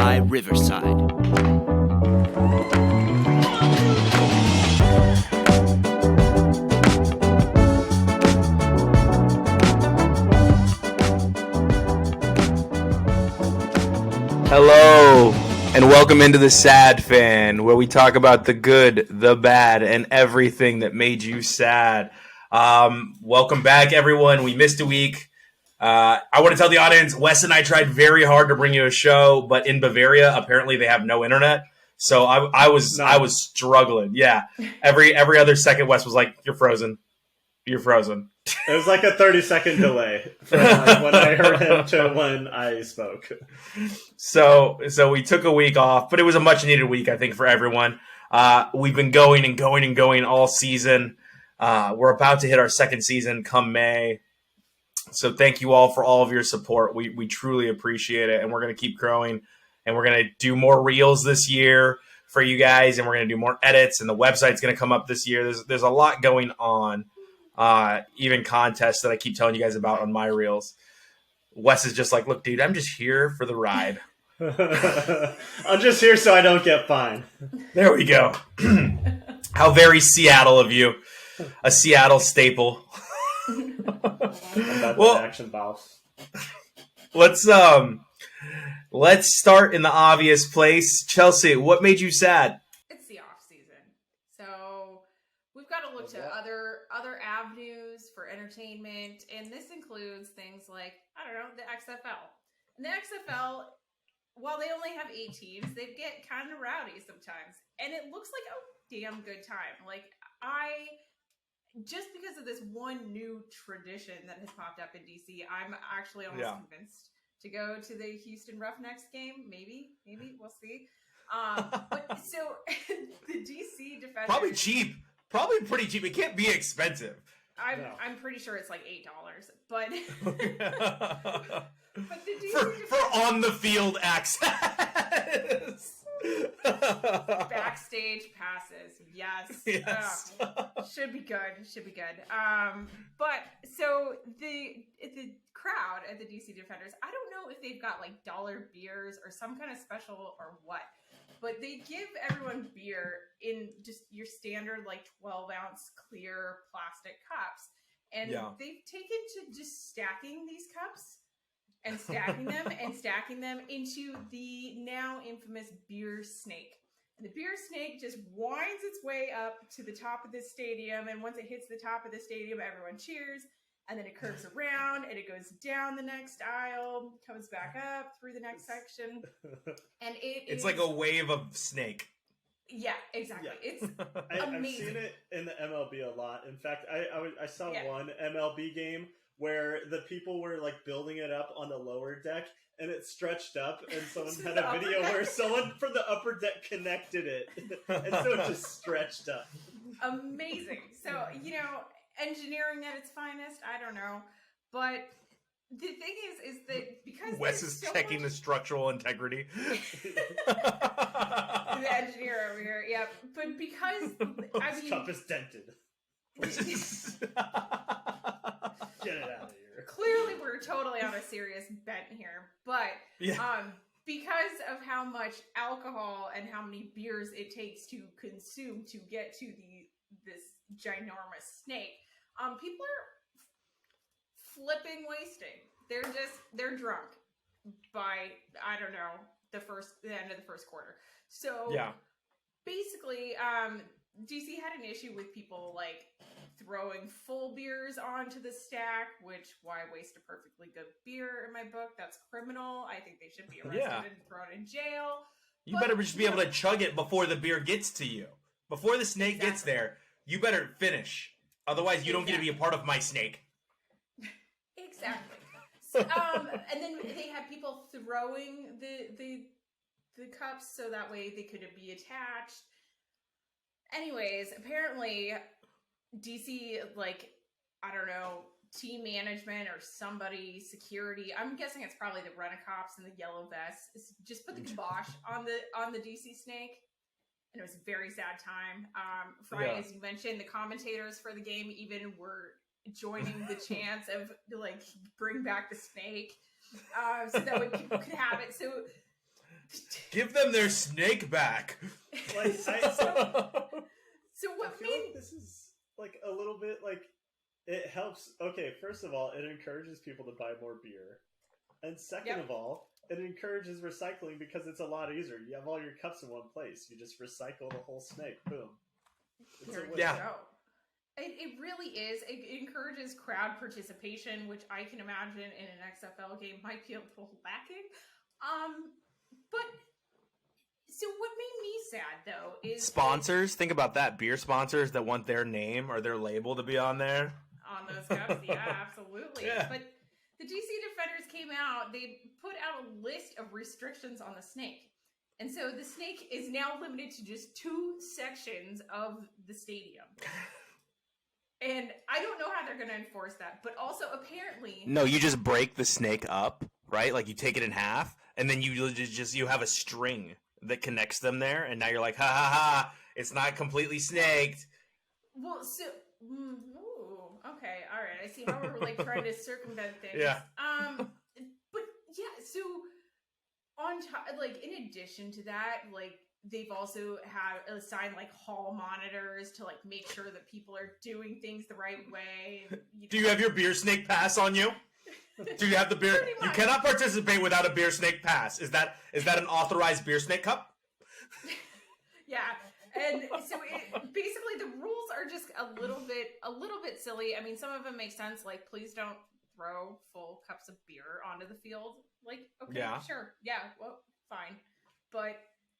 by Riverside. Hello, and welcome into TheSadFan, where we talk about the good, the bad, and everything that made you sad. Welcome back, everyone. We missed a week. I want to tell the audience, Wes and I tried very hard to bring you a show, but in Bavaria, apparently they have no internet. So I was struggling. Yeah, every other second, Wes was like, "You're frozen. You're frozen." It was like a 30-second delay from like when I heard him to when I spoke. So we took a week off, but it was a much needed week, I think, for everyone. We've been going all season. We're about to hit our second season come May. So thank you all for all of your support. We truly appreciate it, and we're going to keep growing, and we're going to do more reels this year for you guys, and we're going to do more edits, and the website's going to come up this year. There's a lot going on. Even contests that I keep telling you guys about on my reels. Wes is just like, look, dude, I'm just here for the ride. I'm just here so I don't get fined. There we go. How very Seattle of you. A Seattle staple. Well, action boss. Let's start in the obvious place. Chelsea, what made you sad? It's the off season, so we've got to look to other avenues for entertainment, and this includes things like, I don't know, the XFL. And the XFL, while they only have 8 teams, they get kind of rowdy sometimes, and it looks like a damn good time. Like, just because of this one new tradition that has popped up in DC, I'm actually almost convinced to go to the Houston Roughnecks game. Maybe we'll see. But so the DC Defenders, probably pretty cheap. It can't be expensive. I'm pretty sure it's like $8, but but the DC for on the field access. Backstage passes, yes. Should be good. But so the crowd at the DC Defenders, I don't know if they've got like dollar beers or some kind of special or what, but they give everyone beer in just your standard like 12-ounce clear plastic cups, and they've taken to just stacking these cups and stacking them and stacking them into the now infamous beer snake. And the beer snake just winds its way up to the top of the stadium, and once it hits the top of the stadium, everyone cheers, and then it curves around, and it goes down the next aisle, comes back up through the next section, and it's like a wave of snake. Yeah, exactly. Yeah. It's amazing. I've seen it in the MLB a lot. In fact, I saw one MLB game where the people were like building it up on the lower deck, and it stretched up, and someone had a video where someone from the upper deck connected it, and so it just stretched up. Amazing. So, engineering at its finest, I don't know, but the thing is that because Wes is checking the structural integrity. The engineer over here, yeah. But because this cup is dented. Get it out of here. Clearly, we're totally on a serious bent here, but because of how much alcohol and how many beers it takes to consume to get to this ginormous snake, people are flipping wasting. They're drunk by, I don't know, the end of the first quarter. So basically, DC had an issue with people like throwing full beers onto the stack, which why waste a perfectly good beer in my book? That's criminal. I think they should be arrested and thrown in jail. You better just be able to chug it before the beer gets to you. Before the snake gets there, you better finish. Otherwise, you don't get to be a part of my snake. Exactly. So, and then they had people throwing the cups so that way they could be attached. Anyways, apparently DC, like, I don't know, team management or somebody, security, I'm guessing it's probably the rent-a-cops in the yellow vests, just put the kibosh on the DC snake. And it was a very sad time. Friday, as you mentioned, the commentators for the game even were joining the chants of, like, bring back the snake, so that way people could have it. So Give them their snake back. Like, so what I feel like this is like a little bit like it helps. Okay, first of all, it encourages people to buy more beer, and second of all, it encourages recycling because it's a lot easier. You have all your cups in one place. You just recycle the whole snake. Boom. There you go. It really is. It encourages crowd participation, which I can imagine in an XFL game might be a little lacking. But so what made me sad though is sponsors. Think about that. Beer sponsors that want their name or their label to be on there. On those cups, yeah, absolutely. Yeah. But the DC Defenders came out. They put out a list of restrictions on the snake. And so the snake is now limited to just 2 sections of the stadium. And I don't know how they're going to enforce that. But also, apparently... No, you just break the snake up, right? Like, you take it in half, and then you have a string that connects them there, and now you're like, ha ha ha, it's not completely snaked. Well, so... okay, all right. I see how we're, like, trying to circumvent things. Yeah. But, yeah, so... On top, like, in addition to that, like, they've also had assigned, like, hall monitors to, like, make sure that people are doing things the right way. Do you have your beer snake pass on you? Do you have the beer? You cannot participate without a beer snake pass. Is that an authorized beer snake cup? Yeah. And so basically the rules are just a little bit silly. I mean, some of them make sense, like, please don't throw full cups of beer onto the field. Like, okay, sure. Yeah, well, fine. But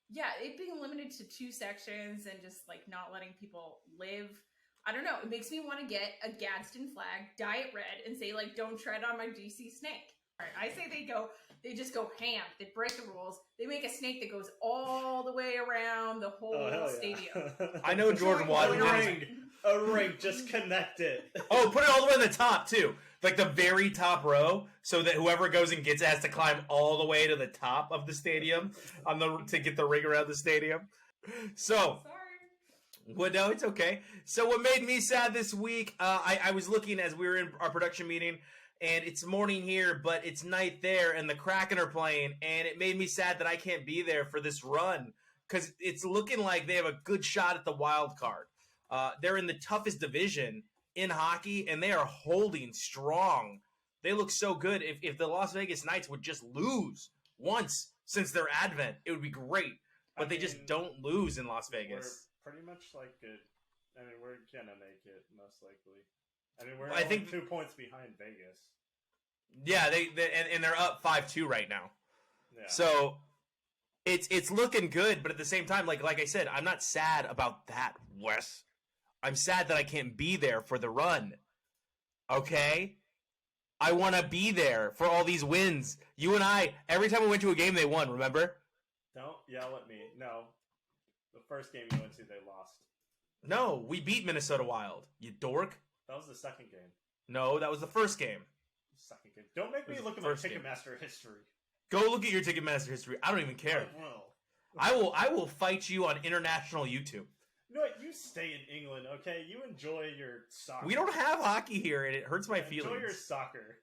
yeah, it being limited to 2 sections and just like not letting people live. I don't know. It makes me want to get a Gadsden flag, dye it red, and say, like, don't tread on my DC snake. All right, I say they just go ham. They break the rules. They make a snake that goes all the way around the whole stadium. I know Jordan Waddington. A ring, just connect it. Oh, put it all the way on the top, too. Like the very top row, so that whoever goes and gets it has to climb all the way to the top of the stadium to get the ring around the stadium. So, sorry. Well, no, it's okay. So what made me sad this week, I was looking as we were in our production meeting, and it's morning here, but it's night there, and the Kraken are playing, and it made me sad that I can't be there for this run, because it's looking like they have a good shot at the wild card. They're in the toughest division in hockey, and they are holding strong. They look so good. If the Las Vegas Knights would just lose once since their advent, it would be great. But they just don't lose in Las Vegas. We're pretty much like good. I mean, we're gonna make it most likely. I mean, we're only 2 points behind Vegas. Yeah, and they're up 5-2 right now. Yeah. So it's looking good, but at the same time, like I said, I'm not sad about that, Wes. I'm sad that I can't be there for the run. Okay? I want to be there for all these wins. You and I, every time we went to a game, they won, remember? Don't yell at me. No. The first game you went to, they lost. No, we beat Minnesota Wild. You dork. That was the second game. No, that was the first game. Second game. Don't make me look at my Ticketmaster history. Go look at your Ticketmaster history. I don't even care. I will fight you on international YouTube. You know what? You stay in England, okay? You enjoy your soccer. We don't have hockey here, and it hurts my feelings. Enjoy your soccer.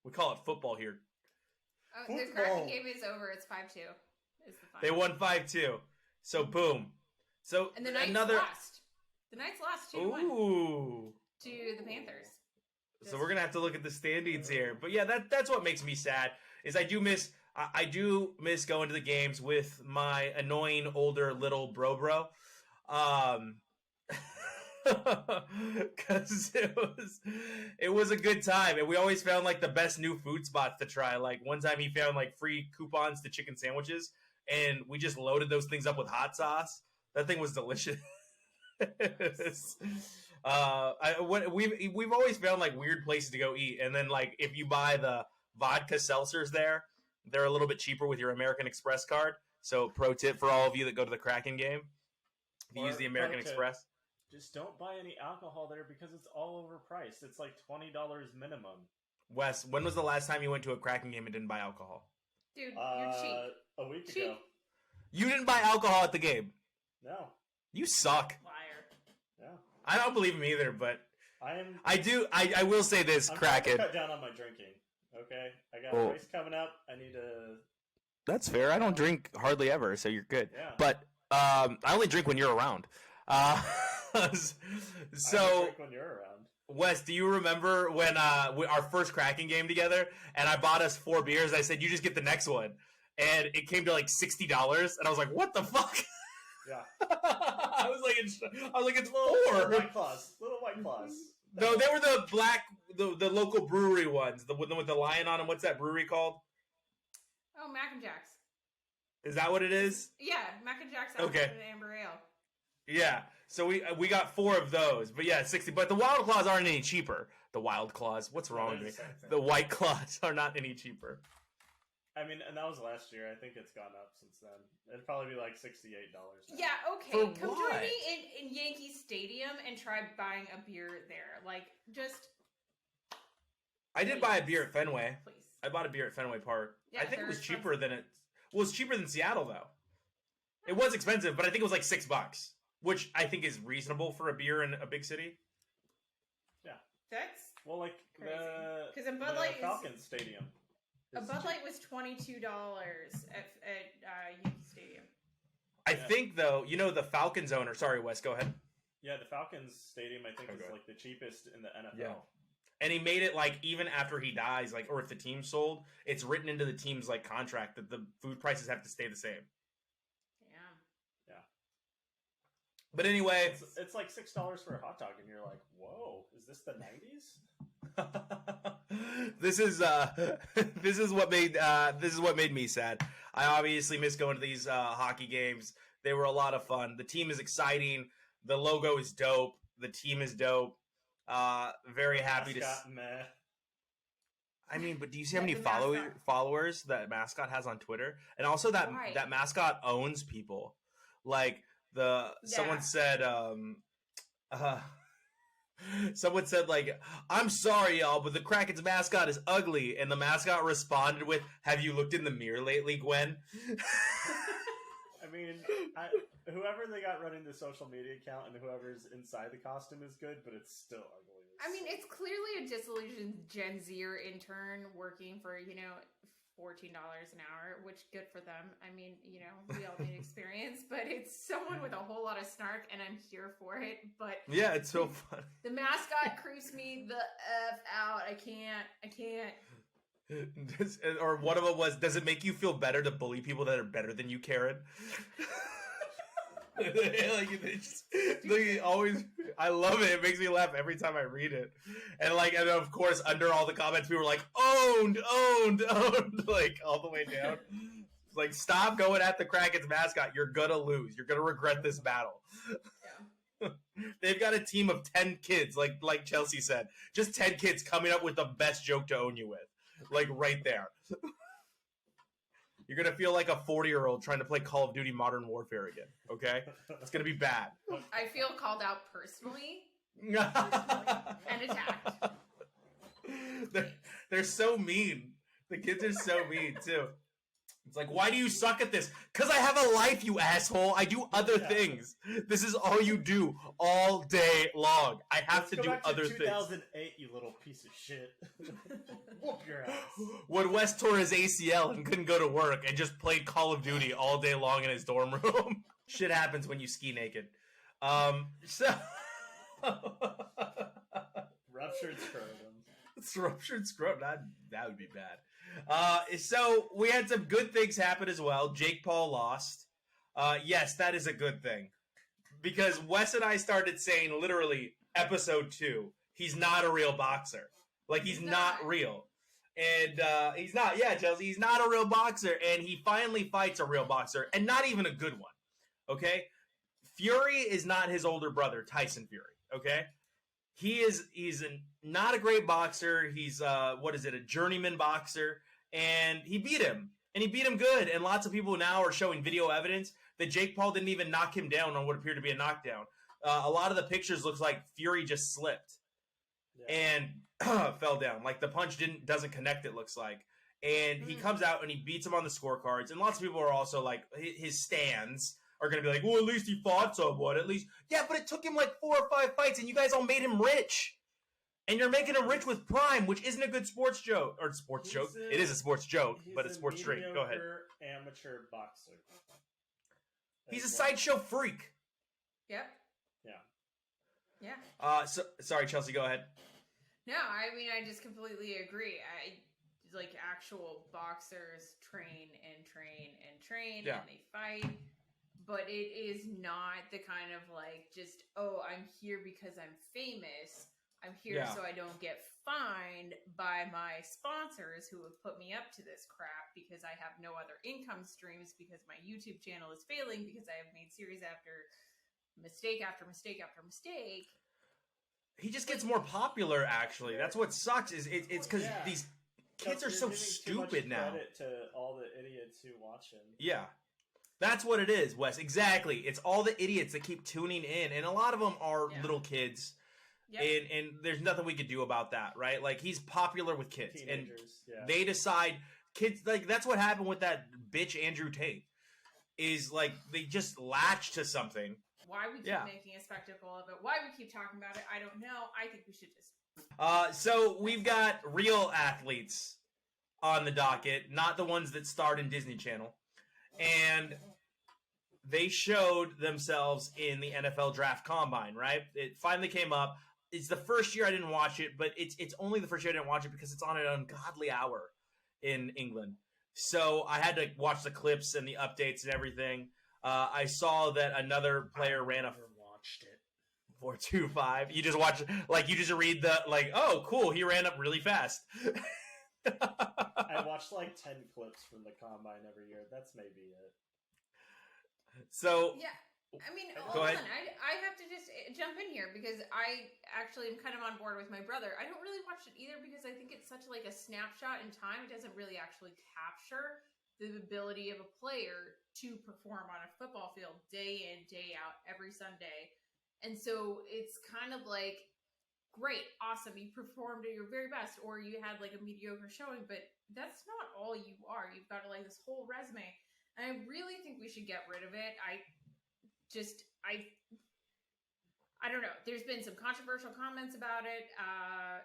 We call it football here. Oh, the Kraken game is over. It's 5-2. They won 5-2. So, boom. So, and the Knights lost. The Knights lost 2-1 to the Panthers. So we're gonna have to look at the standings here. But yeah, that's what makes me sad. Is I do miss going to the games with my annoying older little bro. Because it was a good time, and we always found like the best new food spots to try. Like one time he found like free coupons to chicken sandwiches, and we just loaded those things up with hot sauce. That thing was delicious. We've always found like weird places to go eat, and then like if you buy the vodka seltzers there, they're a little bit cheaper with your American Express card. So pro tip for all of you that go to the Kraken game, if you use the American Express. Just don't buy any alcohol there because it's all overpriced. It's like $20 minimum. Wes, when was the last time you went to a Kraken game and didn't buy alcohol? Dude, you're cheap. A week ago. You didn't buy alcohol at the game? No. You suck. Liar. Yeah. I don't believe him either, but I will say this, I'm Kraken. trying to cut down on my drinking. Okay? I got a race coming up. I need to That's fair. I don't drink hardly ever, so you're good. Yeah. But I only drink when you're around. I So, drink when you're around. Wes, do you remember when our first Kraken game together, and I bought us 4 beers? I said, you just get the next one. And it came to like $60, and I was like, what the fuck? Yeah. I was like, it's Little 4. White Claws. Little White Claws. No, they were the black, the local brewery ones, the one with the lion on them. What's that brewery called? Oh, Mac and Jack's. Is that what it is? Yeah, Mac and Jack's. Okay. Amber Ale. Yeah, so we got 4 of those, but yeah, 60. But the Wild Claws aren't any cheaper. The Wild Claws, what's wrong with me? The White Claws are not any cheaper. I mean, and that was last year. I think it's gone up since then. It'd probably be like $68 now. Yeah, okay. For Come what? join me in Yankee Stadium and try buying a beer there. Like, just. I did buy a beer at Fenway. Please. I bought a beer at Fenway Park. Yeah, I think it they're was cheaper than it. Well, it's cheaper than Seattle though. It was expensive, but I think it was like $6, which I think is reasonable for a beer in a big city. Yeah. That's Well, like crazy. the 'Cause a Bud Light is- Falcons Stadium. a Bud Light was $22 at Yankee Stadium. I think though, the Falcons owner. Sorry, Wes, go ahead. Yeah, the Falcons Stadium I think is Okay. like the cheapest in the NFL. Yeah. And he made it like even after he dies, like or if the team sold, it's written into the team's like contract that the food prices have to stay the same. Yeah. Yeah. But anyway, It's like $6 for a hot dog, and you're like, "Whoa, is this the '90s?" this is what made me sad. I obviously miss going to these hockey games. They were a lot of fun. The team is exciting. The logo is dope. The team is dope. Very happy Mascot, meh. I mean, but do you see how Yeah, many the mascot. followers that mascot has on Twitter? And also that Right. that mascot owns people. Like someone said someone said like, I'm sorry y'all, but the Kraken's mascot is ugly, and the mascot responded with, have you looked in the mirror lately, Gwen? I mean, whoever they got running the social media account and whoever's inside the costume is good, but it's still ugly. I mean, it's clearly a disillusioned Gen Zer intern working for, $14 an hour, which good for them. I mean, we all need experience, but it's someone with a whole lot of snark, and I'm here for it. But Yeah, it's so fun. the mascot creeps me the F out. I can't. Or one of them was, does it make you feel better to bully people that are better than you, Karen? Always, I love it. It makes me laugh every time I read it. And of course, under all the comments, people were like, owned, like all the way down. It's like, stop going at the Kraken's mascot. You're gonna lose. You're gonna regret this battle. Yeah. They've got a team of 10 kids, like Chelsea said. Just 10 kids coming up with the best joke to own you with. Like, right there. You're going to feel like a 40-year-old trying to play Call of Duty Modern Warfare again, okay? It's going to be bad. I feel called out personally and attacked. They're so mean. The kids are so mean, too. It's like, why do you suck at this? Because I have a life, you asshole. I do other things. This is all you do all day long. I have to do other things. 2008, you little piece of shit. Whoop your ass. When Wes tore his ACL and couldn't go to work and just played Call of Duty all day long in his dorm room. Shit happens when you ski naked. Ruptured scrotum. It's ruptured scrotum. That would be bad. So we had some good things happen as well. Jake Paul lost. Yes, that is a good thing. Because Wes and I started saying literally episode 2, he's not a real boxer. Like, he's not real. And he's not. Yeah, Chelsea, he's not a real boxer. And he finally fights a real boxer. And not even a good one. Okay? Fury is not his older brother, Tyson Fury. Okay? He's not a great boxer. He's a journeyman boxer, and he beat him, and he beat him good. And lots of people now are showing video evidence that Jake Paul didn't even knock him down on what appeared to be a knockdown. A lot of the pictures looks like Fury just slipped and fell down, like the punch doesn't connect. It looks like, and he comes out and he beats him on the scorecards. And lots of people are also like his stands are going to be like, well, at least he fought someone. At least, yeah, but it took him like 4 or 5 fights, and you guys all made him rich. And you're making him rich with Prime, which isn't a good sports joke. Or sports joke. It is a sports joke, but it's sports drink. Go ahead. Amateur boxer. He's a sideshow freak. Yep. Yeah. Sorry, Chelsea, go ahead. No, I mean, I just completely agree. Like, actual boxers train and they fight. But it is not the kind of, like, just, oh, I'm here because I'm famous. I'm here so I don't get fined by my sponsors who have put me up to this crap because I have no other income streams, because my YouTube channel is failing, because I have made series after mistake after mistake after mistake. He just gets more popular, actually. That's what sucks. It's because these kids are so stupid now. Credit to all the idiots who watch him. Yeah. That's what it is, Wes. Exactly. It's all the idiots that keep tuning in, and a lot of them are little kids. Yep. And there's nothing we could do about that, right? Like, he's popular with kids. Teenagers, and they decide, kids, like, that's what happened with that bitch Andrew Tate, is, like, they just latch to something. Why we keep making a spectacle of it, why we keep talking about it, I don't know. I think we should just... So we've got real athletes on the docket, not the ones that starred in Disney Channel. And they showed themselves in the NFL Draft Combine, right? It finally came up. It's the first year I didn't watch it, but it's only the first year I didn't watch it because it's on an ungodly hour in England. So I had to watch the clips and the updates and everything. I saw that another player ran a... watched it. 4.25. You just watch, like, you just read the, like, oh, cool, he ran up really fast. I watched like 10 clips from the Combine every year. That's maybe it. So... Yeah. I mean, go ahead. I have to just jump in here because I actually am kind of on board with my brother. I don't really watch it either because I think it's such like a snapshot in time. It doesn't really actually capture the ability of a player to perform on a football field day in, day out, every Sunday. And so it's kind of like, great, awesome, you performed at your very best, or you had like a mediocre showing, but that's not all you are. You've got like this whole resume. And I really think we should get rid of it. I don't know. There's been some controversial comments about it. I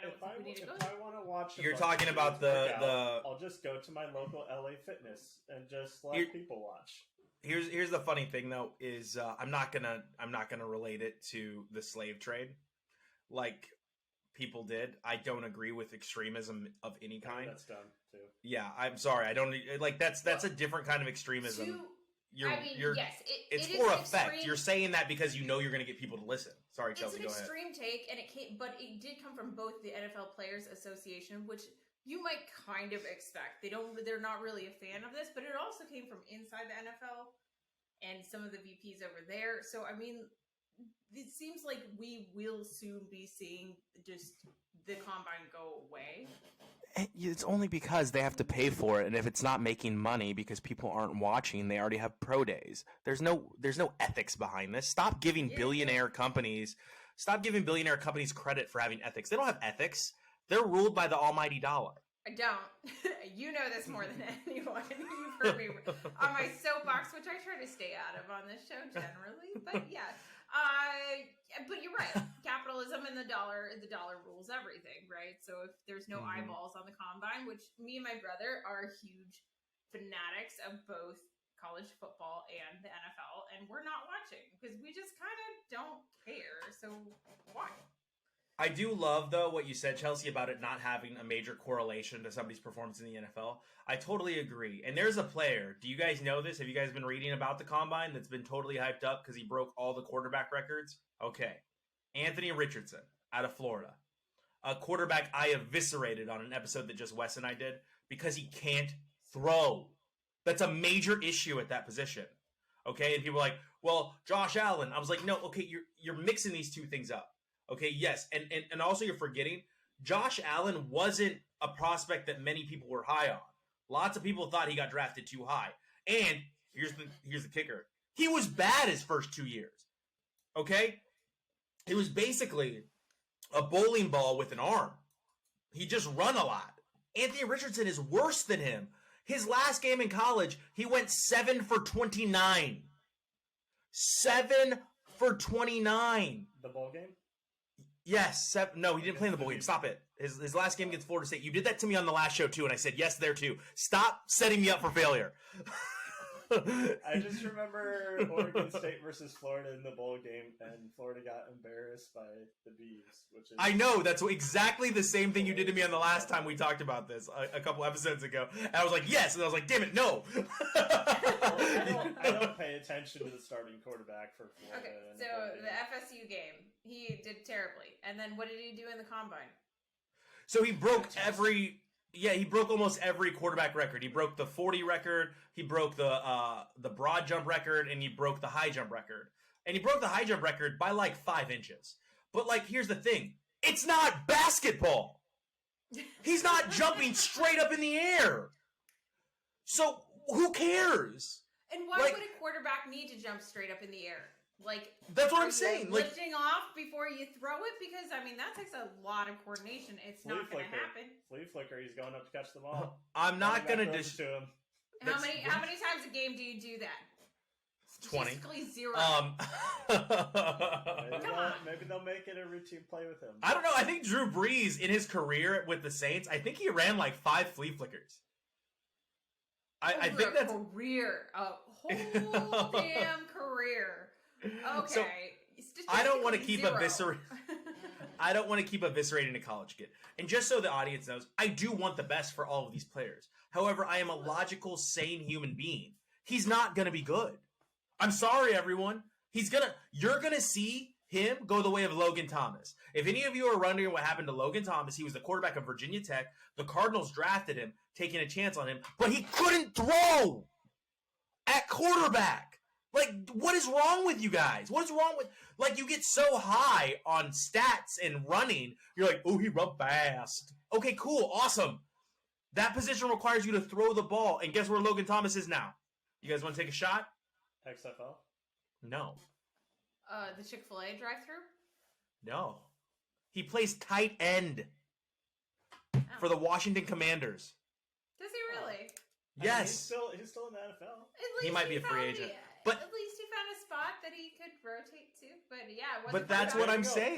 don't think we need to go. If I want to watch, you're talking about the. I'll just go to my local LA Fitness and just let people watch. Here's the funny thing though is I'm not gonna relate it to the slave trade, like people did. I don't agree with extremism of any kind. That's dumb too. Yeah, I'm sorry. I don't like that's a different kind of extremism. Yes, it's for effect. You're saying that because you know you're going to get people to listen. Sorry, Chelsea, go ahead. It's an extreme take, and it did come from both the NFL Players Association, which you might kind of expect. They're not really a fan of this, but it also came from inside the NFL and some of the VPs over there. So, I mean, it seems like we will soon be seeing just the Combine go away. It's only because they have to pay for it, and if it's not making money because people aren't watching, they already have pro days. There's no ethics behind this. Stop giving billionaire companies credit for having ethics. They don't have ethics. They're ruled by the almighty dollar. I don't. You know this more than anyone. You've heard me on my soapbox, which I try to stay out of on this show generally. But yes, but you're right. Capitalism and the dollar rules everything, right? So if there's no eyeballs on the Combine, which me and my brother are huge fanatics of both college football and the NFL, and we're not watching because we just kind of don't care. So why? I do love, though, what you said, Chelsea, about it not having a major correlation to somebody's performance in the NFL. I totally agree. And there's a player. Do you guys know this? Have you guys been reading about the Combine that's been totally hyped up because he broke all the quarterback records? Okay. Anthony Richardson out of Florida. A quarterback I eviscerated on an episode that just Wes and I did because he can't throw. That's a major issue at that position. Okay? And people are like, well, Josh Allen. I was like, no, okay, you're mixing these two things up. Okay, yes, and also you're forgetting, Josh Allen wasn't a prospect that many people were high on. Lots of people thought he got drafted too high. And here's the kicker. He was bad his first 2 years. Okay? It was basically a bowling ball with an arm. He just run a lot. Anthony Richardson is worse than him. His last game in college, he went 7 for 29. 7 for 29. The bowl game? Yes. No, he didn't play in the bowl game. Stop it. His last game against Florida State. You did that to me on the last show, too, and I said yes there, too. Stop setting me up for failure. I just remember Oregon State versus Florida in the bowl game, and Florida got embarrassed by the Beavs, which is... I know. That's exactly the same thing you did to me on the last time we talked about this a couple episodes ago. And I was like, yes. And I was like, damn it, no. I don't pay attention to the starting quarterback for Florida. Okay, so the FSU game, he did terribly. And then what did he do in the combine? So he broke he broke almost every quarterback record. He broke the 40 record, he broke the broad jump record, and he broke the high jump record. And he broke the high jump record by like 5 inches. But like, here's the thing. It's not basketball. He's not jumping straight up in the air. So who cares? And why would a quarterback need to jump straight up in the air? Like, that's what I'm saying. Lifting off before you throw it, because I mean that takes a lot of coordination. It's not going to happen. Flea flicker. He's going up to catch the ball. I'm not going to just. How many times a game do you do that? 20. Basically 0. Maybe they'll make it a routine play with him. I don't know. I think Drew Brees in his career with the Saints, I think he ran like 5 flea flickers. I think that's a whole damn career. Okay. So, I don't want to keep I don't want to keep eviscerating a college kid. And just so the audience knows, I do want the best for all of these players. However, I am a logical, sane human being. He's not going to be good. I'm sorry, everyone. You're going to see him go the way of Logan Thomas. If any of you are wondering what happened to Logan Thomas, he was the quarterback of Virginia Tech. The Cardinals drafted him, taking a chance on him, but he couldn't throw at quarterback. Like, what is wrong with you guys? What is wrong with... Like, you get so high on stats and running, you're like, oh, he run fast. Okay, cool, awesome. That position requires you to throw the ball, and guess where Logan Thomas is now? You guys want to take a shot? XFL? No. The Chick-fil-A drive-thru? No. He plays tight end for the Washington Commanders. Does he really? Yes. I mean, he's still in the NFL. He might be a free agent. But at least he found a spot that he could rotate to. But yeah, but that's what I'm saying.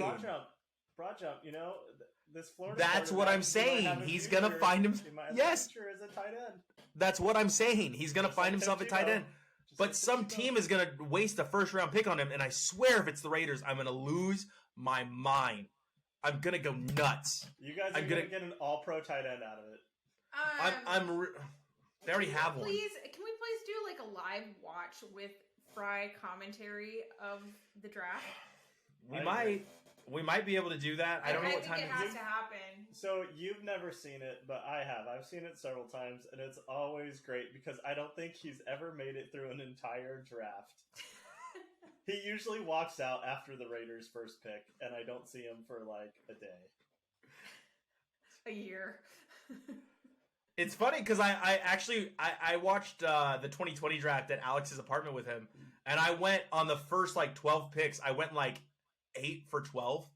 Broad jump. You know, this Florida. That's what I'm saying. He's gonna find him. Yes. As a tight end. That's what I'm saying. He's gonna find himself a tight end. But some team is gonna waste a first-round pick on him, and I swear, if it's the Raiders, I'm gonna lose my mind. I'm gonna go nuts. You guys are gonna get an All-Pro tight end out of it. They already have one. Can we please do like a live watch with Fry commentary of the draft? We might be able to do that. I don't know what time it has to happen. So you've never seen it, but I have. I've seen it several times, and it's always great because I don't think he's ever made it through an entire draft. He usually walks out after the Raiders' first pick, and I don't see him for like a day. A year. It's funny because I watched the 2020 draft at Alex's apartment with him, and I went on the first like 12 picks. I went like 8 for 12,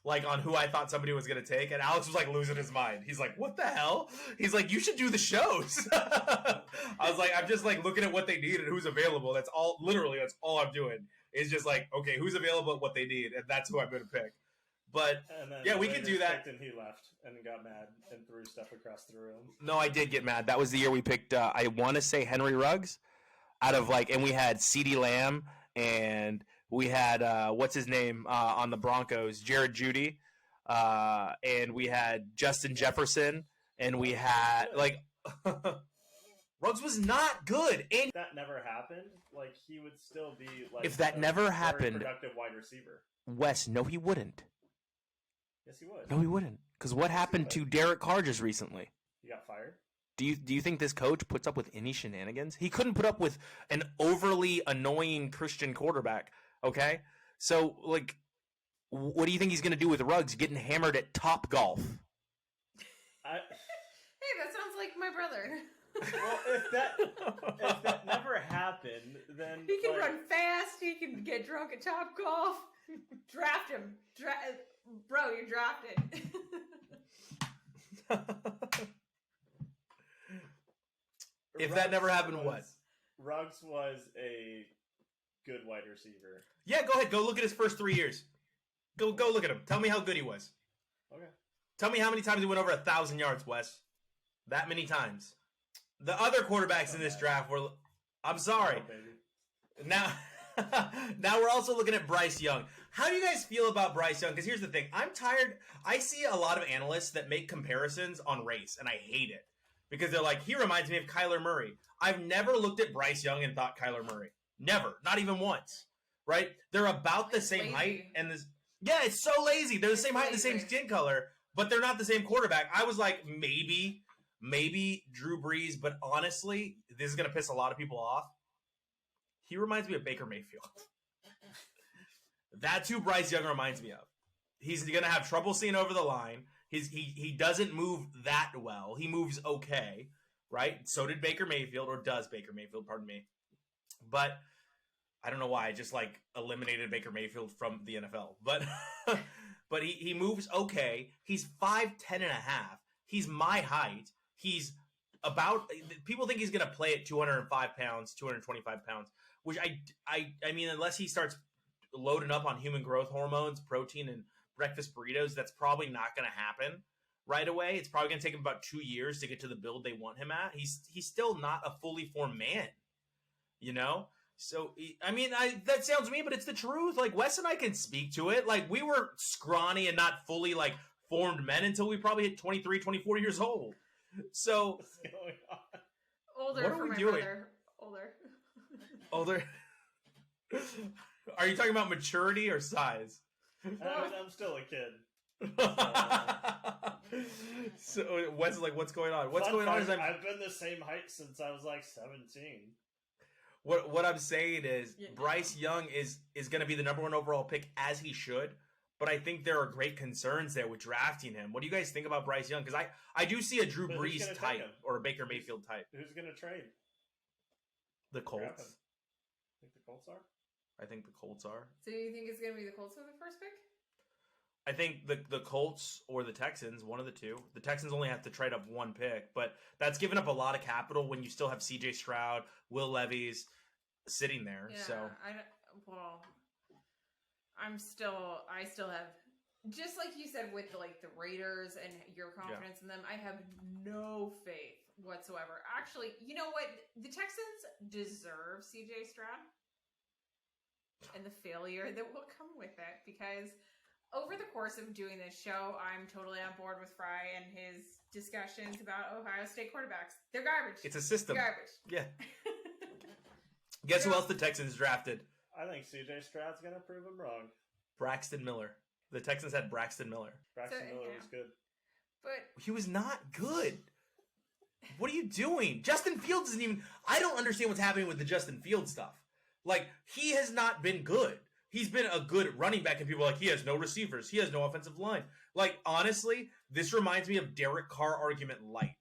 like on who I thought somebody was gonna take, and Alex was like losing his mind. He's like, "What the hell?" He's like, "You should do the shows." I was like, "I'm just like looking at what they need and who's available. That's all. Literally, that's all I'm doing. Is just like, okay, who's available at what they need, and that's who I'm gonna pick." But yeah, we could do that. And he left and got mad and threw stuff across the room. No, I did get mad. That was the year we picked. I want to say Henry Ruggs, out of like, and we had CeeDee Lamb, and we had what's his name on the Broncos, Jared Jeudy, and we had Justin Jefferson, and we had like Ruggs was not good. And if that never happened, like he would still be like if that never happened, productive wide receiver. Wes, no, he wouldn't. Yes, he would. No, he wouldn't. Because what happened to Derek Carr just recently? He got fired. Do you think this coach puts up with any shenanigans? He couldn't put up with an overly annoying Christian quarterback. Okay, so like, what do you think he's going to do with Ruggs getting hammered at Top Golf? Hey, that sounds like my brother. Well, if that never happened, then he can run fast. He can get drunk at Top Golf. Draft him. Bro, you're drafted. If that never happened, what? Ruggs was a good wide receiver. Yeah, go ahead. Go look at his first 3 years. Go look at him. Tell me how good he was. Okay. Tell me how many times he went over 1,000 yards, Wes. That many times. The other quarterbacks in this draft were... I'm sorry. Oh, Now we're also looking at Bryce Young. How do you guys feel about Bryce Young? Because here's the thing. I'm tired. I see a lot of analysts that make comparisons on race, and I hate it. Because they're like, he reminds me of Kyler Murray. I've never looked at Bryce Young and thought Kyler Murray. Never. Not even once. Right? They're about the same height. And this. Yeah, it's so lazy. They're the same height and the same skin color, but they're not the same quarterback. I was like, maybe Drew Brees, but honestly, this is going to piss a lot of people off. He reminds me of Baker Mayfield. That's who Bryce Young reminds me of. He's going to have trouble seeing over the line. He doesn't move that well. He moves okay, right? So did Baker Mayfield, or does Baker Mayfield, pardon me. But I don't know why I just like eliminated Baker Mayfield from the NFL. But but he moves okay. He's 5'10 and a half. He's my height. He's about, people think he's going to play at 205 pounds, 225 pounds, which I mean, unless he starts loading up on human growth hormones, protein, and breakfast burritos, that's probably not going to happen right away. It's probably going to take him about 2 years to get to the build they want him at. He's still not a fully formed man, you know? So, I mean, that sounds mean, but it's the truth. Like, Wes and I can speak to it. Like, we were scrawny and not fully, like, formed men until we probably hit 23, 24 years old. So, what's going on? Older what are for we my doing? brother. Older. Are you talking about maturity or size? I'm still a kid. So Wes is like, what's going on? What's Fun going on fact, is I've been the same height since I was like 17. what I'm saying is Yeah. Bryce Young is going to be the number 1 overall pick, as he should. But I think there are great concerns there with drafting him. What do you guys think about Bryce Young? Because I do see a Drew But who's Brees gonna take type him? or a Baker Mayfield type. Who's going to trade? The Grab him. Colts. Think the Colts are? I think the Colts are. So you think it's going to be the Colts with the first pick? I think the Colts or the Texans, one of the two. The Texans only have to trade up 1 pick, but that's giving up a lot of capital when you still have C.J. Stroud, Will Levis sitting there. Yeah, So I still have, just like you said with like the Raiders and your confidence in them, I have no faith whatsoever. Actually, you know what? The Texans deserve CJ Stroud and the failure that will come with it, because over the course of doing this show, I'm totally on board with Fry and his discussions about Ohio State quarterbacks. They're garbage. it's a system. They're garbage. Yeah. Guess who else the Texans drafted? I think CJ Stroud's going to prove him wrong. Braxton Miller. The Texans had Braxton Miller. Braxton Miller was good. But He was not good. What are you doing? Justin Fields isn't even... I don't understand what's happening with the Justin Fields stuff. Like, he has not been good. He's been a good running back, and people are like, he has no receivers. He has no offensive line. Like, honestly, this reminds me of Derek Carr argument light.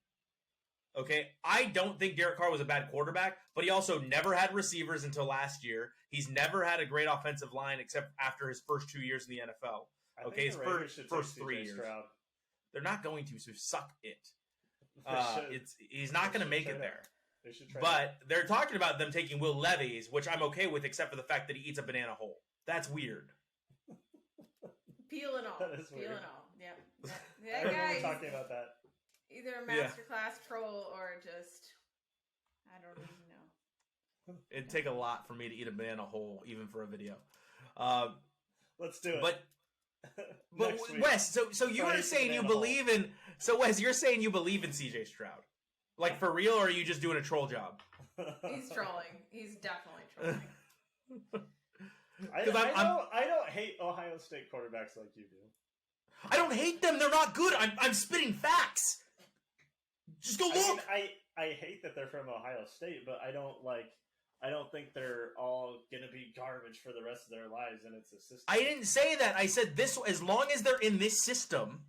Okay? I don't think Derek Carr was a bad quarterback, but he also never had receivers until last year. He's never had a great offensive line except after his first 2 years in the NFL. Okay, his first 3 years. Stroud. They're not going to, so suck it. They He's not going to make it trade there. They should trade But they're talking about them taking Will Levis, which I'm okay with, except for the fact that he eats a banana whole. That's weird. peel and all. That is Peel weird. and all. Yeah. I That remember guy's talking about that. either a masterclass troll or just, I don't even know. It'd take a lot for me to eat a banana whole, even for a video. Let's do it. But Next week. Wes, so you Fry are saying you banana believe in? So Wes, you're saying you believe in CJ Stroud, like for real, or are you just doing a troll job? He's trolling. He's definitely trolling. I don't hate Ohio State quarterbacks like you do. I don't hate them. They're not good. I'm spitting facts. Just go look. I hate that they're from Ohio State, but I don't think they're all gonna be garbage for the rest of their lives, and it's a system. I didn't say that. I said this. As long as they're in this system,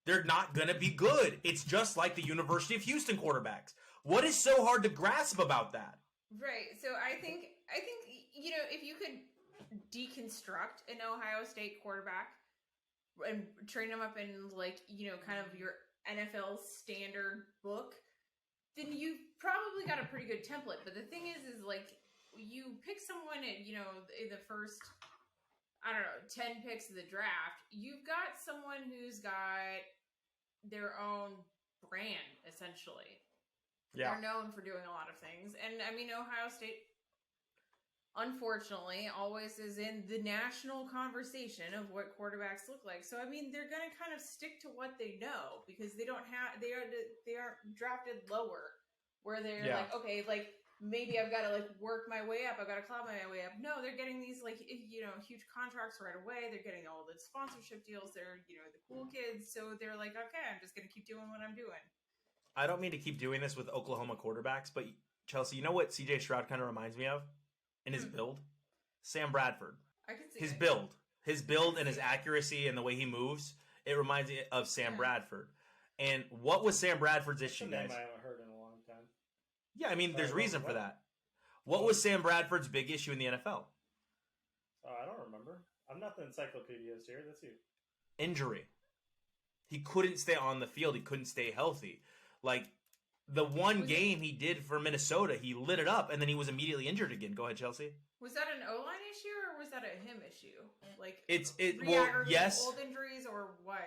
they're not gonna be good. It's just like the University of Houston quarterbacks. What is so hard to grasp about that? Right. So I think you know, if you could deconstruct an Ohio State quarterback and train them up in, like, you know, kind of your NFL standard book, then you've probably got a pretty good template. But the thing is like, you pick someone at, you know, in the first I don't know, 10 picks of the draft, you've got someone who's got their own brand, essentially. Yeah. They're known for doing a lot of things. And I mean, Ohio State, unfortunately, always is in the national conversation of what quarterbacks look like. So I mean, they're going to kind of stick to what they know because they aren't drafted lower where they're like, okay, like maybe I've got to like work my way up. I've got to climb my way up. No, they're getting these like, huge contracts right away. They're getting all the sponsorship deals. They're, the cool kids. So they're like, okay, I'm just going to keep doing what I'm doing. I don't mean to keep doing this with Oklahoma quarterbacks, but Chelsea, you know what CJ Stroud kind of reminds me of in his build? Sam Bradford. I can see his it. build and his accuracy and the way he moves. It reminds me of Sam Bradford. And what was Sam Bradford's issue, guys? I haven't heard in a long time. Yeah, I mean, there's reason for that. What was Sam Bradford's big issue in the NFL? Oh, I don't remember. I'm not the encyclopedias here. That's you. Injury. He couldn't stay on the field. He couldn't stay healthy. Like, the one game he did for Minnesota, he lit it up, and then he was immediately injured again. Go ahead, Chelsea. Was that an O-line issue, or was that a him issue? Like, yes. Old injuries, or what?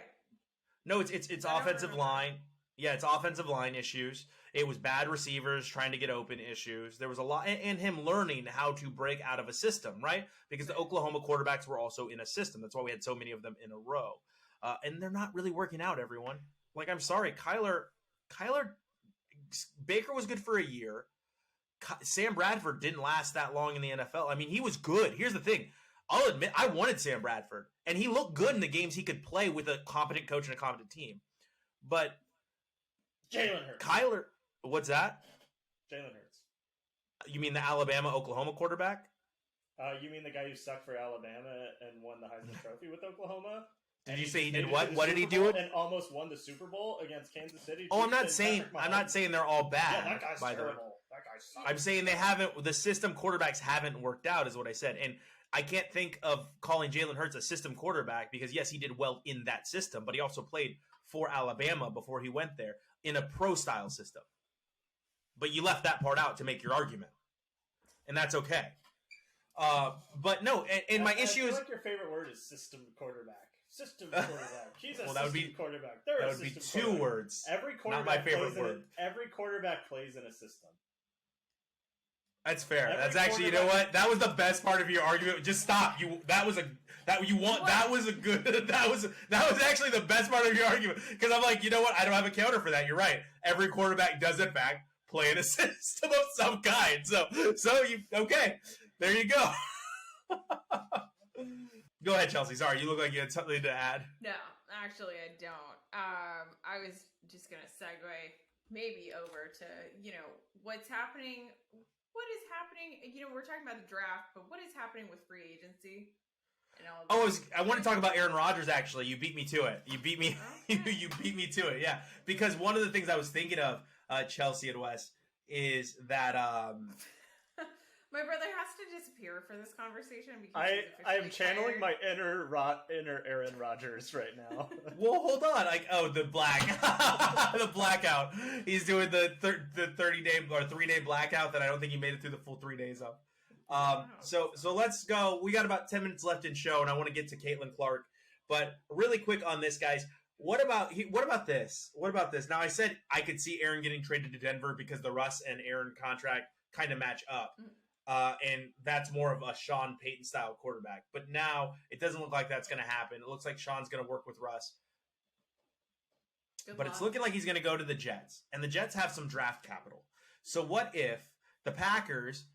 No, it's offensive line. Yeah, it's offensive line issues. It was bad receivers trying to get open issues. There was a lot, and him learning how to break out of a system, right? Because the Oklahoma quarterbacks were also in a system. That's why we had so many of them in a row. And they're not really working out, everyone. Like, I'm sorry, Kyler Baker was good for a year. Sam Bradford didn't last that long in the NFL. I mean, he was good. Here's the thing. I'll admit, I wanted Sam Bradford, and he looked good in the games he could play with a competent coach and a competent team. But Jalen Hurts. Kyler, what's that? Jalen Hurts. You mean the Alabama-Oklahoma quarterback? You mean the guy who sucked for Alabama and won the Heisman Trophy with Oklahoma? Did you say he did what? What did he do? And almost won the Super Bowl against Kansas City. Oh, I'm not saying they're all bad. Yeah, that guy's terrible. That guy sucks. I'm saying the system quarterbacks haven't worked out, is what I said. And I can't think of calling Jalen Hurts a system quarterback because, yes, he did well in that system, but he also played for Alabama before he went there in a pro-style system. But you left that part out to make your argument. And that's okay. But no, and my issue is... I feel like your favorite word is system quarterback. System quarterback. He's a quarterback. That would be two words. Every quarterback, not my favorite word. Every quarterback plays in a system. That's fair. That's actually, you know what? That was the best part of your argument. Just stop. That was actually the best part of your argument. Because I'm like, you know what? I don't have a counter for that. You're right. Every quarterback does in fact play in a system of some kind. So okay. There you go. Go ahead, Chelsea. Sorry, you look like you had something to add. No, actually, I don't. I was just gonna segue maybe over to what's happening. What is happening? We're talking about the draft, but what is happening with free agency? And all I want to talk about Aaron Rodgers. Actually, you beat me to it. You beat me. Okay. You beat me to it. Yeah, because one of the things I was thinking of, Chelsea and Wes, is that. My brother has to disappear for this conversation because I am channeling my inner Aaron Rodgers right now. Well, hold on. The blackout. He's doing the 30-day or 3-day blackout that I don't think he made it through the full 3 days of. So let's go. We got about 10 minutes left in show, and I want to get to Caitlin Clark. But really quick on this, guys. What about this? What about this? Now, I said I could see Aaron getting traded to Denver because the Russ and Aaron contract kind of match up. And that's more of a Sean Payton style quarterback. But now it doesn't look like that's going to happen. It looks like Sean's going to work with Russ. But it's looking like he's going to go to the Jets. And the Jets have some draft capital. So what if the Packers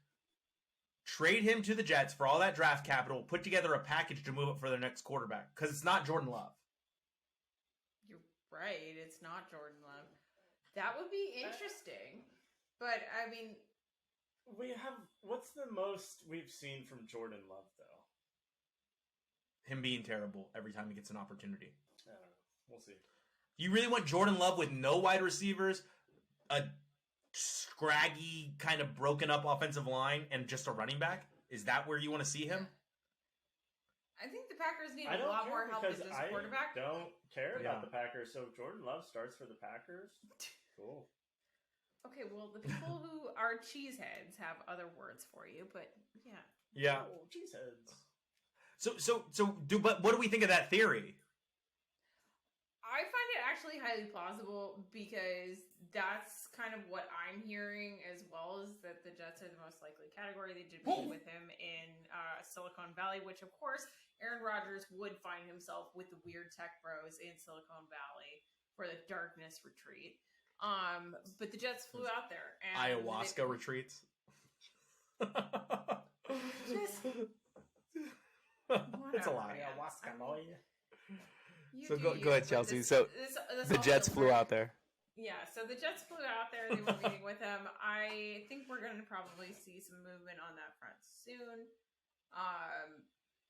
trade him to the Jets for all that draft capital, put together a package to move up for their next quarterback? Because it's not Jordan Love. You're right. It's not Jordan Love. That would be interesting. But, I mean... What's the most we've seen from Jordan Love, though? Him being terrible every time he gets an opportunity. I don't know. We'll see. You really want Jordan Love with no wide receivers, a scraggy, kind of broken up offensive line, and just a running back? Is that where you want to see him? I think the Packers need a lot more help than just quarterback. I don't care about the Packers, so if Jordan Love starts for the Packers, cool. Okay, well, the people who are cheeseheads have other words for you, but yeah. Yeah. Oh, cheeseheads. But what do we think of that theory? I find it actually highly plausible because that's kind of what I'm hearing as well, is that the Jets are the most likely category. They did meet with him in Silicon Valley, which of course Aaron Rodgers would find himself with the weird tech bros in Silicon Valley for the darkness retreat. But the Jets flew out there. And ayahuasca retreats. Just It's a lot. Ayahuasca, boy. So go ahead, Chelsea. So the Jets flew out there. Yeah, so the Jets flew out there. They were meeting with him. I think we're going to probably see some movement on that front soon.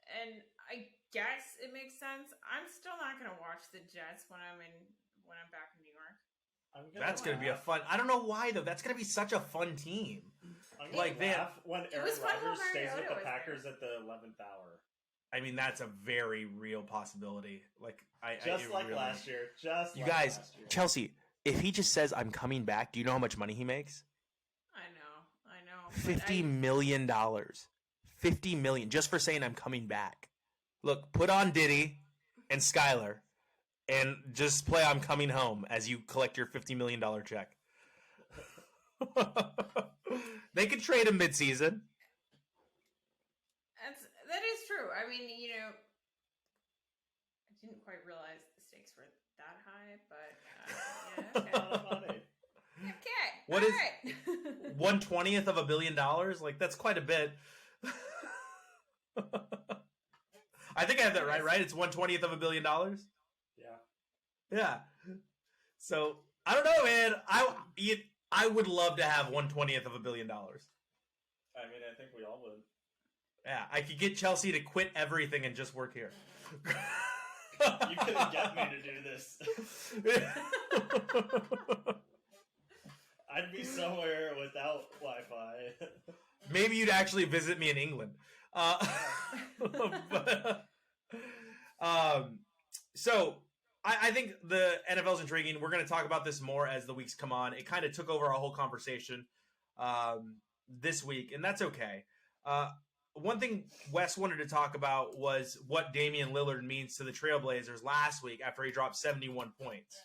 And I guess it makes sense. I'm still not going to watch the Jets when I'm back in New York. That's going to be a fun. I don't know why though. That's going to be such a fun team. I'm like laugh when Aaron Rodgers stays with the Packers at the 11th hour. I mean, that's a very real possibility. Like last year. You guys, Chelsea, if he just says I'm coming back, do you know how much money he makes? I know. $50 million. $50 million just for saying I'm coming back. Look, put on Diddy and Skylar and just play I'm coming home as you collect your $50 million check. They could trade him midseason. That is true. I mean, I didn't quite realize the stakes were that high, but okay. Okay. What is 1/20th of $1 billion? Like, that's quite a bit. I think I have that right? It's 1/20th of $1 billion? Yeah. Yeah. So, I don't know, man. I would love to have 1/20th of $1 billion. I mean, I think we all would. Yeah, I could get Chelsea to quit everything and just work here. You couldn't get me to do this. I'd be somewhere without Wi-Fi. Maybe you'd actually visit me in England. So I think the NFL's intriguing. We're going to talk about this more as the weeks come on. It kind of took over our whole conversation this week, and that's okay. One thing Wes wanted to talk about was what Damian Lillard means to the Trailblazers last week after he dropped 71 points,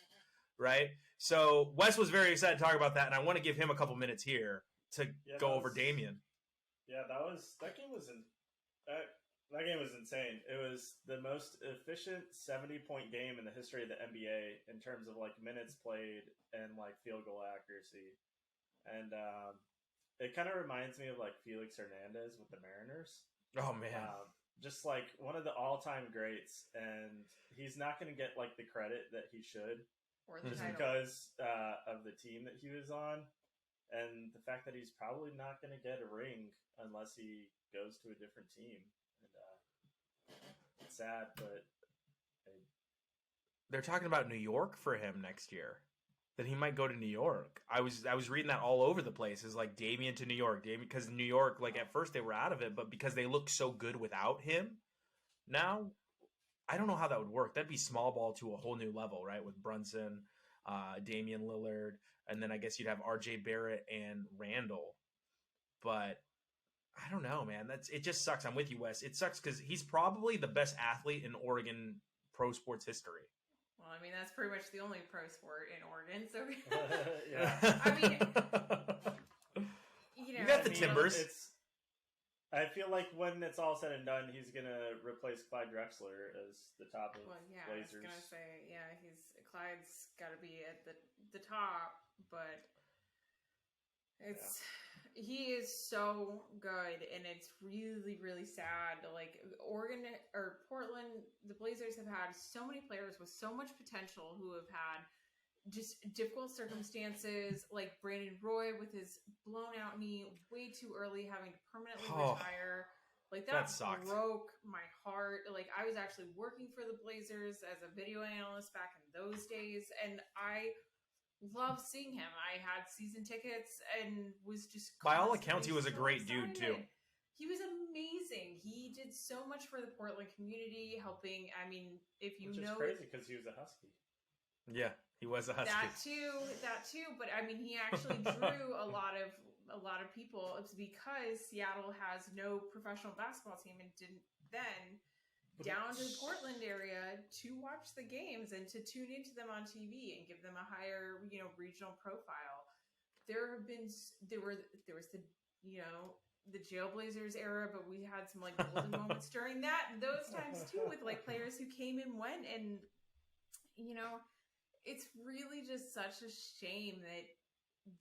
right? So Wes was very excited to talk about that, and I want to give him a couple minutes here to go over Damian. Yeah, that game was insane. It was the most efficient 70-point game in the history of the NBA in terms of like minutes played and like field goal accuracy, and it kind of reminds me of like Felix Hernandez with the Mariners. Oh man, just like one of the all-time greats, and he's not going to get like the credit that he should, just because of the team that he was on, and the fact that he's probably not going to get a ring unless he goes to a different team. And it's sad, but they're talking about New York for him next year. That he might go to New York. I was reading that all over the place. Is like Damian to New York, because New York, like at first they were out of it, but because they look so good without him, now I don't know how that would work. That'd be small ball to a whole new level, right? With Brunson, Damian Lillard, and then I guess you'd have R.J. Barrett and Randall. But I don't know, man. It just sucks. I'm with you, Wes. It sucks because he's probably the best athlete in Oregon pro sports history. Well, I mean, that's pretty much the only pro sport in Oregon, so... Yeah. I mean, you got the Timbers. I feel like when it's all said and done, he's going to replace Clyde Drexler as the top of Blazers. I was going to say, Clyde's got to be at the top, but... He is so good, and it's really, really sad. Like Oregon or Portland, the Blazers have had so many players with so much potential who have had just difficult circumstances, like Brandon Roy with his blown out knee way too early, having to permanently retire. Like that broke my heart. Like I was actually working for the Blazers as a video analyst back in those days, and I love seeing him. I had season tickets and was just... By all accounts, he was a great dude, too. He was amazing. He did so much for the Portland community, helping... I mean, if you know... Which is crazy, because he was a Husky. Yeah, he was a Husky. That too. But, I mean, he actually drew a lot of people. It's because Seattle has no professional basketball team and didn't then... down to the Portland area to watch the games and to tune into them on TV and give them a higher, regional profile. There was the, the Jailblazers era, but we had some like golden moments during those times too, with like players who came and went, and it's really just such a shame that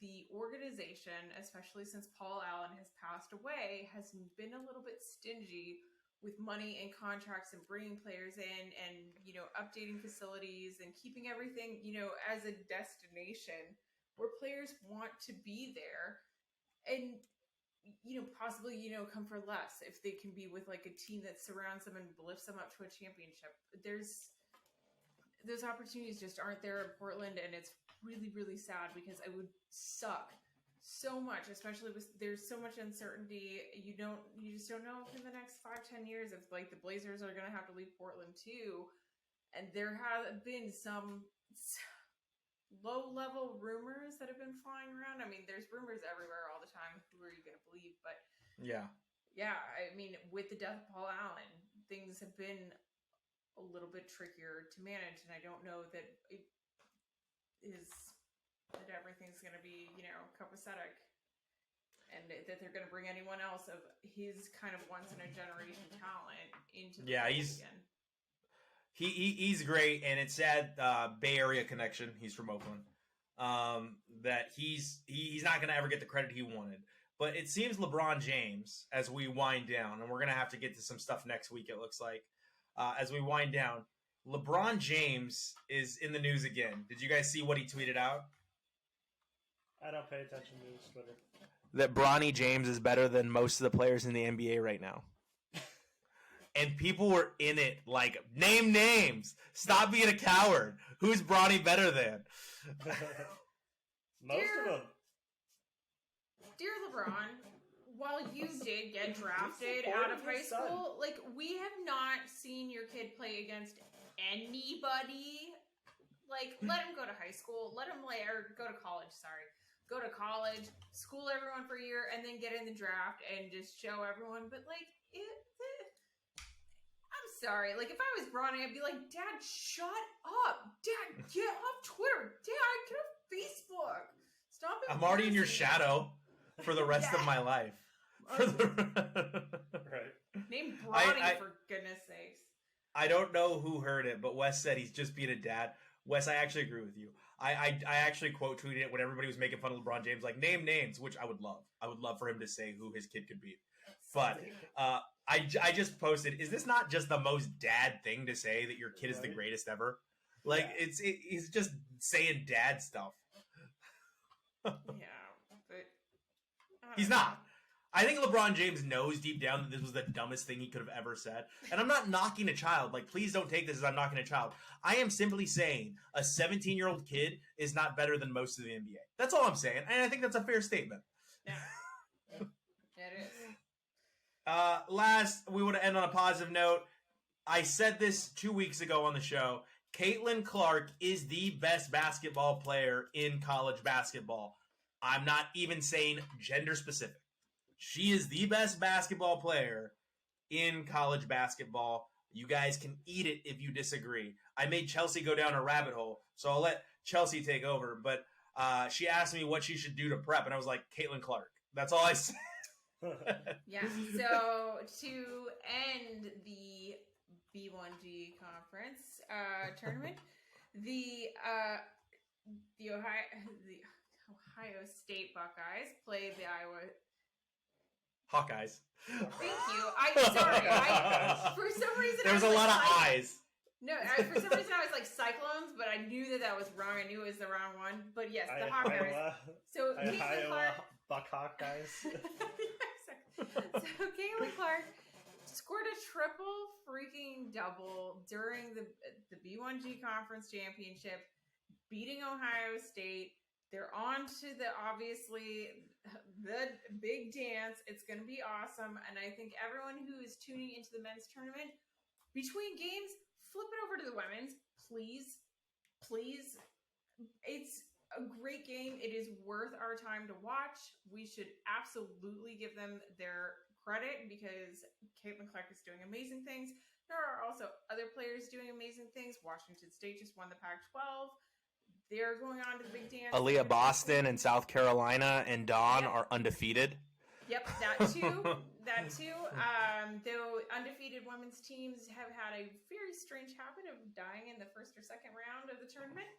the organization, especially since Paul Allen has passed away, has been a little bit stingy with money and contracts and bringing players in and, updating facilities and keeping everything, as a destination where players want to be there and, possibly, come for less if they can be with like a team that surrounds them and lifts them up to a championship. Those opportunities just aren't there in Portland, and it's really, really sad because it would suck so much, especially with there's so much uncertainty. You just don't know if in the next 5-10 years if like the Blazers are going to have to leave Portland too. And there have been some low-level rumors that have been flying around. I mean, there's rumors everywhere all the time. Who are you going to believe? But yeah, I mean, with the death of Paul Allen, things have been a little bit trickier to manage, and I don't know that everything's going to be, copacetic, and that they're going to bring anyone else of his kind of once in a generation talent into the again. He's great, and it's sad Bay Area connection. He's from Oakland. That he's not going to ever get the credit he wanted. But it seems LeBron James, as we wind down, and we're going to have to get to some stuff next week, it looks like, as we wind down, LeBron James is in the news again. Did you guys see what he tweeted out? I don't pay attention to his Twitter. That Bronny James is better than most of the players in the NBA right now. And people were in it like, name names. Stop being a coward. Who's Bronny better than? Most of them. Dear LeBron, while you did get drafted out of high school, like, we have not seen your kid play against anybody. Like, let him go to high school. Let him go to college, sorry. Go to college, school everyone for a year, and then get in the draft and just show everyone. But, like, I'm sorry. Like, if I was Bronny, I'd be like, Dad, shut up. Dad, get off Twitter. Dad, get off Facebook. Stop it. I'm already in your shadow for the rest of my life. Right. Name Bronny, for goodness sakes. I don't know who heard it, but Wes said he's just being a dad. Wes, I actually agree with you. I actually quote tweeted it when everybody was making fun of LeBron James, like, name names, which I would love. I would love for him to say who his kid could beat. But I just posted, is this not just the most dad thing to say, that your kid is the greatest ever? Like, he's just saying dad stuff. Yeah, but he's not. I think LeBron James knows deep down that this was the dumbest thing he could have ever said. And I'm not knocking a child. Like, please don't take this as I'm knocking a child. I am simply saying a 17-year-old kid is not better than most of the NBA. That's all I'm saying. And I think that's a fair statement. Yeah. It is. Last, we want to end on a positive note. I said this 2 weeks ago on the show. Caitlin Clark is the best basketball player in college basketball. I'm not even saying gender specific. She is the best basketball player in college basketball. You guys can eat it if you disagree. I made Chelsea go down a rabbit hole, so I'll let Chelsea take over. But she asked me what she should do to prep, and I was like, Caitlin Clark. That's all I said. Yeah, so to end the B1G conference tournament, the Ohio State Buckeyes played the Iowa Hawkeyes. Thank you. For some reason there was a lot of eyes. No, for some reason I was like Cyclones, but I knew that was wrong. I knew it was the wrong one. But yes, the Hawkeyes. So Caitlin Clark, Buck Hawkeyes. So Caitlin Clark scored a triple freaking double during the B1G Conference Championship, beating Ohio State. They're on to obviously the big dance. It's going to be awesome. And I think everyone who is tuning into the men's tournament, between games, flip it over to the women's, please. Please. It's a great game. It is worth our time to watch. We should absolutely give them their credit because Caitlin Clark is doing amazing things. There are also other players doing amazing things. Washington State just won the Pac-12. They're going on to the big dance. Aaliyah Boston and South Carolina and Dawn are undefeated. Yep, that too. Though undefeated women's teams have had a very strange habit of dying in the first or second round of the tournament.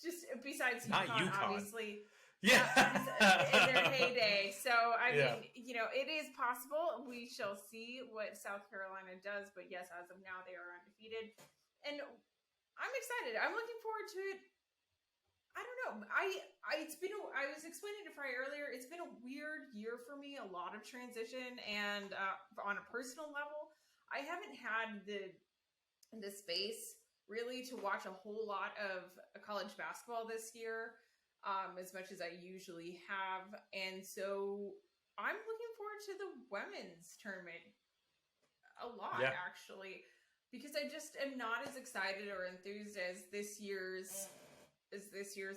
Just besides UConn, obviously. Yeah. In their heyday. So, I mean, it is possible. We shall see what South Carolina does. But yes, as of now, they are undefeated. And I'm excited. I'm looking forward to it. I don't know. I was explaining to Fry earlier. It's been a weird year for me. A lot of transition, and on a personal level, I haven't had the space really to watch a whole lot of college basketball this year, as much as I usually have, and so I'm looking forward to the women's tournament a lot, actually, because I just am not as excited or enthused as this year's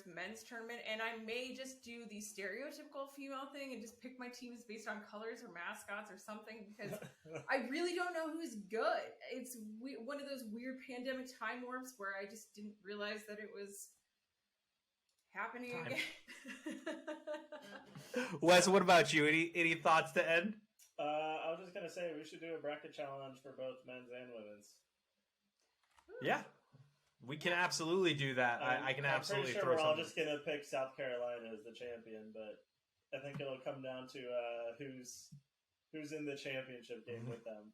men's tournament, and I may just do the stereotypical female thing and just pick my teams based on colors or mascots or something, because I really don't know who's good. It's one of those weird pandemic time warps where I just didn't realize that it was happening again. Wes, what about you? Any thoughts to end? I was just gonna say we should do a bracket challenge for both men's and women's. Yeah. We can absolutely do that. I can absolutely pretty throw sure we're all something. just going to pick South Carolina as the champion, but I think it'll come down to who's in the championship game with them.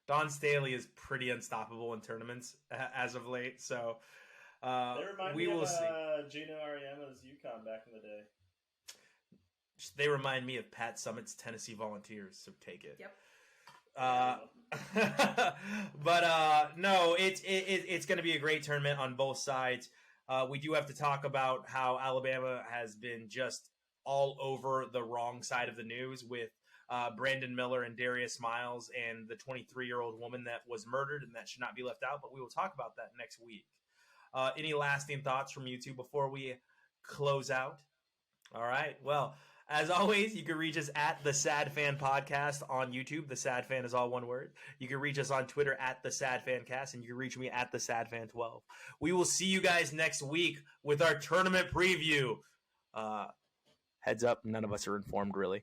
Dawn Staley is pretty unstoppable in tournaments as of late, so we will see. Gino Ariema's UConn back in the day. They remind me of Pat Summitt's Tennessee Volunteers, so take it. Yep. But no, it's going to be a great tournament on both sides. We do have to talk about how Alabama has been just all over the wrong side of the news with Brandon Miller and Darius Miles and the 23-year-old woman that was murdered, and that should not be left out, but we will talk about that next week. Any lasting thoughts from you two before we close out? All right, well, as always, you can reach us at TheSadFan Podcast on YouTube. TheSadFan is all one word. You can reach us on Twitter at TheSadFanCast, and you can reach me at TheSadFan12. We will see you guys next week with our tournament preview. Heads up, none of us are informed, really.